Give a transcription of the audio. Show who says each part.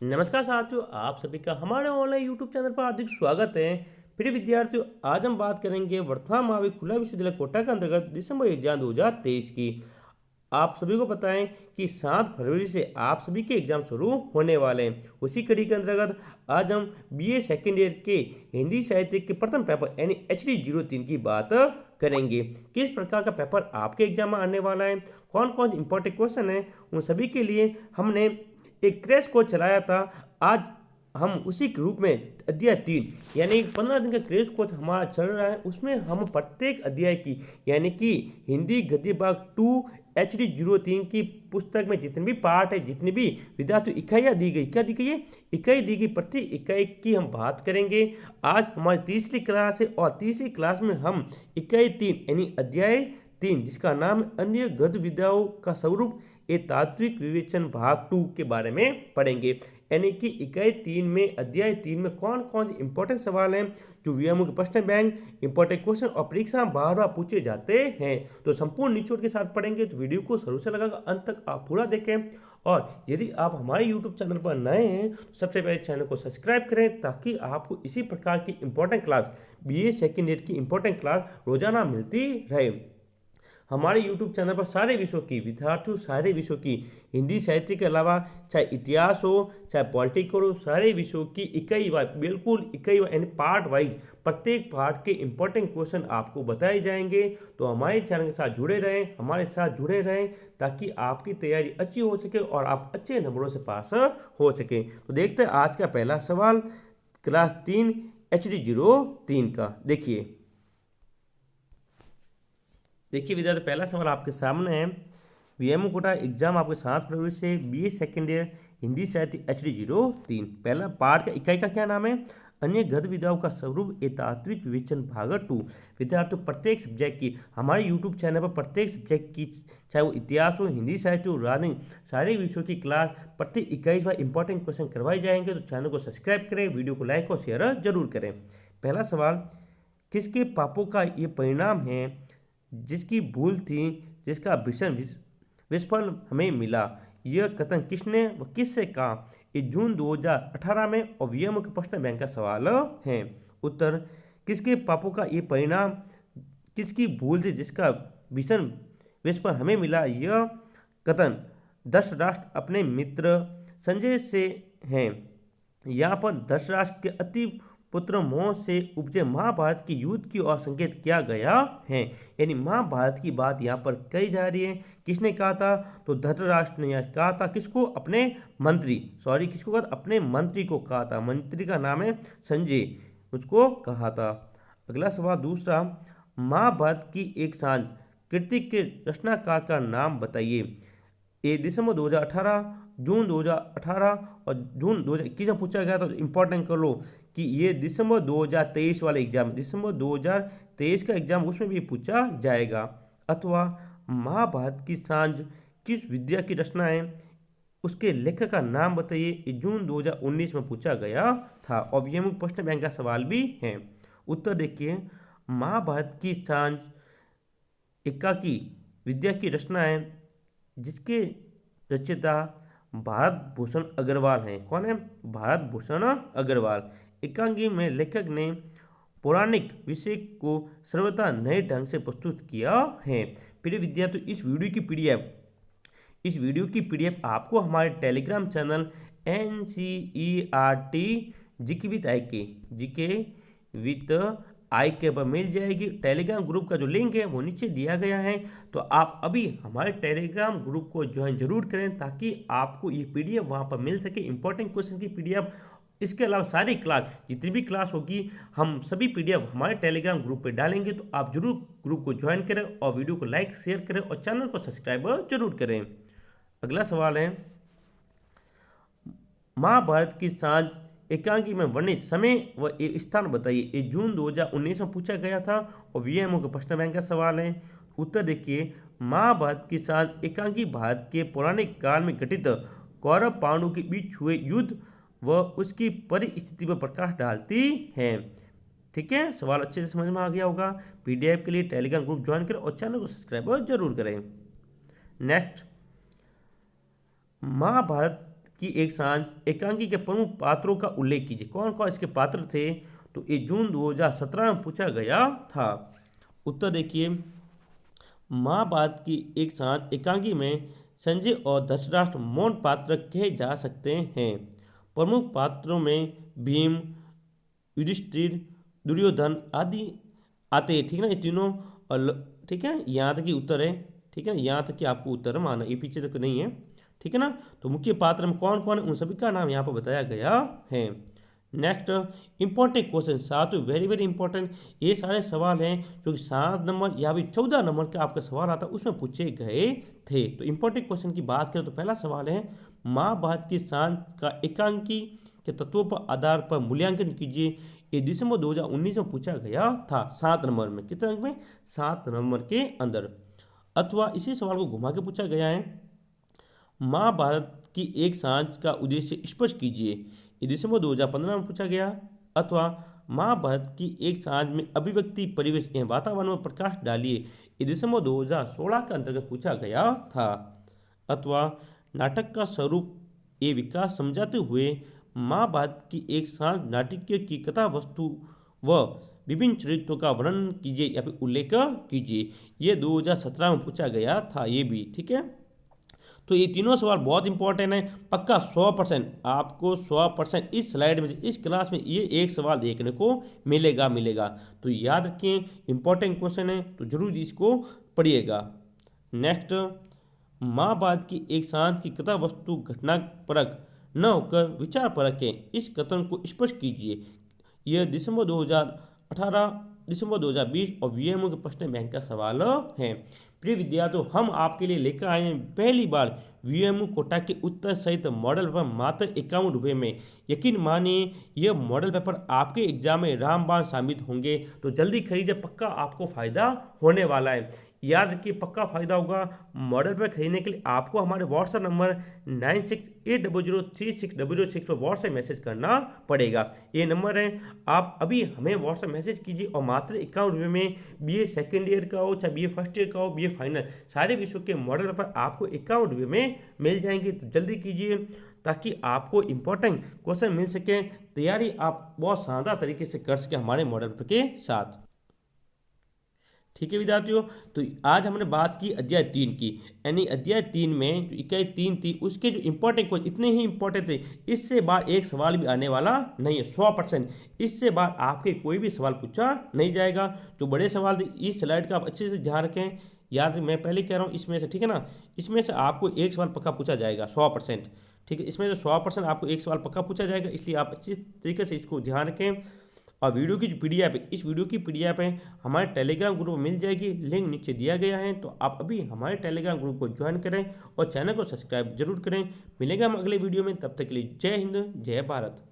Speaker 1: नमस्कार साथियों, आप सभी का हमारे ऑनलाइन यूट्यूब चैनल पर हार्दिक स्वागत है। प्रिय विद्यार्थियों, आज हम बात करेंगे वर्तमान महावीर खुला विश्वविद्यालय कोटा के अंतर्गत दिसंबर एग्जाम 2023 की। आप सभी को पता है कि 7 फरवरी से आप सभी के एग्जाम शुरू होने वाले हैं। उसी कड़ी के अंतर्गत आज हम बीए सेकेंड ईयर के हिंदी साहित्य के प्रथम पेपर यानी HD03 की बात करेंगे। किस प्रकार का पेपर आपके एग्जाम में आने वाला है, कौन कौन इंपॉर्टेंट क्वेश्चन है, उन सभी के लिए हमने एक क्रैश कोर्स चलाया था। आज हम उसी के रूप में अध्याय 3 यानी 15 दिन का क्रैश कोर्स हमारा चल रहा है। उसमें हम प्रत्येक अध्याय की यानी कि हिंदी गद्य भाग 2 HD03 की पुस्तक में जितने भी पार्ट है, जितनी भी विद्यार्थियों इकाइयाँ दी गई, क्या दी गई है, इकाई दी गई, प्रति इकाई की हम बात करेंगे। आज हमारी तीसरी क्लास है और तीसरी क्लास में हम इकाई 3 यानी अध्याय 3 जिसका नाम अन्य गद्य विधाओं का स्वरूप ए तात्विक विवेचन भाग 2 के बारे में पढ़ेंगे। यानी कि इकाई 3 में अध्याय 3 में कौन कौन से इंपॉर्टेंट सवाल हैं जो वीएमओ के प्रश्न बैंक इंपॉर्टेंट क्वेश्चन और परीक्षा में बार बार पूछे जाते हैं, तो संपूर्ण निचोड़ के साथ पढ़ेंगे। तो वीडियो को शुरू से लगाकर अंत तक आप पूरा देखें। और यदि आप हमारे यूट्यूब चैनल पर नए हैं तो सबसे पहले चैनल को सब्सक्राइब करें ताकि आपको इसी प्रकार की important class BA second year की इंपॉर्टेंट क्लास रोजाना मिलती रहे। हमारे YouTube चैनल पर सारे विषयों की विद्यार्थियों सारे विषयों की हिंदी साहित्य के अलावा चाहे इतिहास हो चाहे पॉलिटिकल हो, सारे विषयों की इकाई वाइज, बिल्कुल इकाई यानी पार्ट वाइज प्रत्येक पार्ट के इंपॉर्टेंट क्वेश्चन आपको बताए जाएंगे। तो हमारे चैनल के साथ जुड़े रहें, हमारे साथ जुड़े रहें ताकि आपकी तैयारी अच्छी हो सके और आप अच्छे नंबरों से पास हो सके। तो देखते हैं आज का पहला सवाल क्लास 3 HD03 का। देखिए विद्यार्थी, पहला सवाल आपके सामने है। वीएमओ कोटा एग्जाम आपके 7 फरवरी से बीए सेकेंड ईयर हिंदी साहित्य HD03 पहला पार्ट का इकाई का क्या नाम है, अन्य गद्य विधाओं का स्वरूप ए तात्विक विवेचन भाग 2। विद्यार्थियों प्रत्येक सब्जेक्ट की हमारे यूट्यूब चैनल पर प्रत्येक सब्जेक्ट की, चाहे वो इतिहास हो, हिंदी साहित्य हो, राजनीति, सारे विषयों की क्लास प्रति इकाई बार इंपॉर्टेंट क्वेश्चन करवाए जाएंगे। तो चैनल को सब्सक्राइब करें, वीडियो को लाइक और शेयर जरूर करें। पहला सवाल, किसके पापों का ये परिणाम है जिसकी भूल थी जिसका भीषण विस्फल हमें मिला। यह कथन किसने व किससे कहा। ये जून 2018 में और वीएमओ के प्रश्न बैंक का सवाल है। उत्तर, किसके पापों का ये परिणाम किसकी भूल से जिसका भीषण विस्फल हमें मिला। यह कथन धृतराष्ट्र अपने मित्र संजय से है। यहाँ पर धृतराष्ट्र के अति पुत्र मोह से उपजे महाभारत की युद्ध की ओर संकेत किया गया है। यानी महाभारत की बात यहाँ पर कही जा रही है। किसने कहा था, तो धृतराष्ट्र ने कहा था। किसको, अपने मंत्री, किसको कहा, अपने मंत्री को कहा था। मंत्री का नाम है संजय, उसको कहा था। अगला सवाल दूसरा, महाभारत की एक सांझ कृति के रचनाकार का नाम बताइए। ये दिसंबर 2018, जून 2018 और जून 2021 में पूछा गया। तो इंपॉर्टेंट कर लो कि ये दिसंबर 2023 वाले एग्जाम, दिसंबर 2023 का एग्जाम, उसमें भी पूछा जाएगा। अथवा महाभारत की सांझ किस विद्या की रचना है, उसके लेखक का नाम बताइए। ये जून 2019 में पूछा गया था और ये मुख्य प्रश्न बैंक का सवाल भी है। उत्तर देखिए, महाभारत की सांझ एकाकी विद्या की रचना है जिसके रचयिता भारत भूषण अग्रवाल हैं। कौन है, भारत भूषण अग्रवाल। एकांगी में लेखक ने पौराणिक विषय को सर्वथा नए ढंग से प्रस्तुत किया है। प्रिय विद्यार्थियों, इस वीडियो की पीडीएफ आपको हमारे Telegram channel NCERT GK with I के पर मिल जाएगी। टेलीग्राम ग्रुप का जो लिंक है वो नीचे दिया गया है। तो आप अभी हमारे टेलीग्राम ग्रुप को ज्वाइन जरूर करें ताकि आपको ये पीडीएफ वहाँ पर मिल सके, इंपॉर्टेंट क्वेश्चन की पीडीएफ। इसके अलावा सारी क्लास, जितनी भी क्लास होगी, हम सभी पीडीएफ हमारे टेलीग्राम ग्रुप पे डालेंगे। तो आप जरूर ग्रुप को ज्वाइन करें और वीडियो को लाइक शेयर करें और चैनल को सब्सक्राइब जरूर करें। अगला सवाल है, महाभारत की सांझ एकांकी में वर्णित समय व स्थान बताइए। ये जून 2019 में पूछा गया था और वीएमओ के प्रश्न बैंक का सवाल है। उत्तर देखिए, महाभारत की सांझ एकांकी भारत के पौराणिक काल में घटित कौरव पांडवों के बीच हुए युद्ध व उसकी परिस्थिति पर प्रकाश डालती है। ठीक है, सवाल अच्छे से समझ में आ गया होगा। पीडीएफ के लिए टेलीग्राम ग्रुप ज्वाइन करें और चैनल को सब्सक्राइब जरूर करें। नेक्स्ट, महाभारत की एक सांझ एकांकी के प्रमुख पात्रों का उल्लेख कीजिए। कौन कौन इसके पात्र थे? तो ये जून 2017 में पूछा गया था। उत्तर देखिए, महाभारत की एक सांझ एकांकी में संजय और धृतराष्ट्र मौन पात्र कहे जा सकते हैं। प्रमुख पात्रों में भीम, युधिष्ठिर, दुर्योधन आदि आते हैं, ठीक है ना, ये तीनों। और ठीक है, यहाँ तक ही उत्तर है, ठीक है ना, यहाँ तक कि आपको उत्तर माना, ये पीछे तक नहीं है, ठीक है ना। तो मुख्य पात्र में कौन कौन है उन सभी का नाम यहाँ पर बताया गया है। नेक्स्ट इंपॉर्टेंट क्वेश्चन, सातवें वेरी वेरी इंपॉर्टेंट, ये सारे सवाल हैं जो कि 7 नंबर या भी 14 नंबर का आपका सवाल आता है उसमें पूछे गए थे। तो इंपॉर्टेंट क्वेश्चन की बात करें तो पहला सवाल है, महाभारत की सांझ का एकांकी के तत्वों पर आधार पर मूल्यांकन कीजिए। ये दिसंबर 2019 में पूछा गया था, 7 नंबर में। कितने अंक में? 7 नंबर के अंदर। अथवा इसी सवाल को घुमा के पूछा गया है, महाभारत की एक सांझ का उद्देश्य स्पष्ट कीजिए। ये दिसंबर 2015 में पूछा गया। अथवा महाभारत की एक सांझ में अभिव्यक्ति, परिवेश एवं वातावरण में प्रकाश डालिए। ये दिसंबर 2016 के अंतर्गत पूछा गया था। अथवा नाटक का स्वरूप ये विकास समझाते हुए महाभारत की एक सांझ नाटकीय की कथा वस्तु व विभिन्न चरित्रों का वर्णन कीजिए या फिर उल्लेख कीजिए। ये 2017 में पूछा गया था, ये भी ठीक है। तो ये तीनों सवाल बहुत इंपॉर्टेंट है, पक्का 100% आपको 100% इस स्लाइड में, इस क्लास में ये एक सवाल देखने को मिलेगा। तो याद रखिए, इंपॉर्टेंट क्वेश्चन है तो जरूर इसको पढ़िएगा। नेक्स्ट, महाभारत की एक सांझ की कथा वस्तु घटना परक न होकर विचार परक है, इस कथन को स्पष्ट कीजिए। यह दिसंबर 2018, दिसंबर 2020 और वीएमओ के प्रश्न बैंक का सवाल है। प्रिय विद्यार्थियों, हम आपके लिए लेकर आए हैं पहली बार वीएमओ कोटा के उत्तर सहित मॉडल पेपर मात्र 51 रुपये में। यकीन मानिए यह मॉडल पेपर आपके एग्जाम में रामबाण साबित होंगे, तो जल्दी खरीदिए, पक्का आपको फायदा होने वाला है। याद रखिए, पक्का फायदा होगा। मॉडल पेपर खरीदने के लिए आपको हमारे व्हाट्सएप नंबर 9680036006 पर व्हाट्सएप मैसेज करना पड़ेगा। ये नंबर है, आप अभी हमें व्हाट्सएप मैसेज कीजिए और मात्र 51 रुपये में बीए सेकेंड ईयर का हो चाहे बीए फर्स्ट ईयर का हो, बीए फाइनल, सारे विषयों के मॉडल पेपर आपको 51 रुपये में मिल जाएंगे। तो जल्दी कीजिए ताकि आपको इंपॉर्टेंट क्वेश्चन मिल सके, तैयारी आप बहुत शानदार तरीके से कर सके हमारे मॉडल पेपर के साथ। ठीक है विद्यार्थियों, तो आज हमने बात की अध्याय 3 की, यानी अध्याय 3 में जो इकाई 3 थी उसके जो इंपॉर्टेंट क्वेश्चन इतने ही इंपॉर्टेंट थे, इससे बाहर एक सवाल भी आने वाला नहीं है, 100%। इससे बाहर आपके कोई भी सवाल पूछा नहीं जाएगा। जो बड़े सवाल थे इस स्लाइड का आप अच्छे से ध्यान रखें। याद मैं पहले कह रहा हूँ, इसमें से, ठीक है ना, इसमें से आपको एक सवाल पक्का पूछा जाएगा 100%। ठीक है, इसमें से 100% आपको एक सवाल पक्का पूछा जाएगा, इसलिए आप अच्छी तरीके से इसको ध्यान रखें। और वीडियो की जो पीडीएफ है, इस वीडियो की पीडीएफ है हमारे टेलीग्राम ग्रुप में मिल जाएगी, लिंक नीचे दिया गया है। तो आप अभी हमारे टेलीग्राम ग्रुप को ज्वाइन करें और चैनल को सब्सक्राइब जरूर करें। मिलेंगे हम अगले वीडियो में, तब तक के लिए जय हिंद, जय भारत।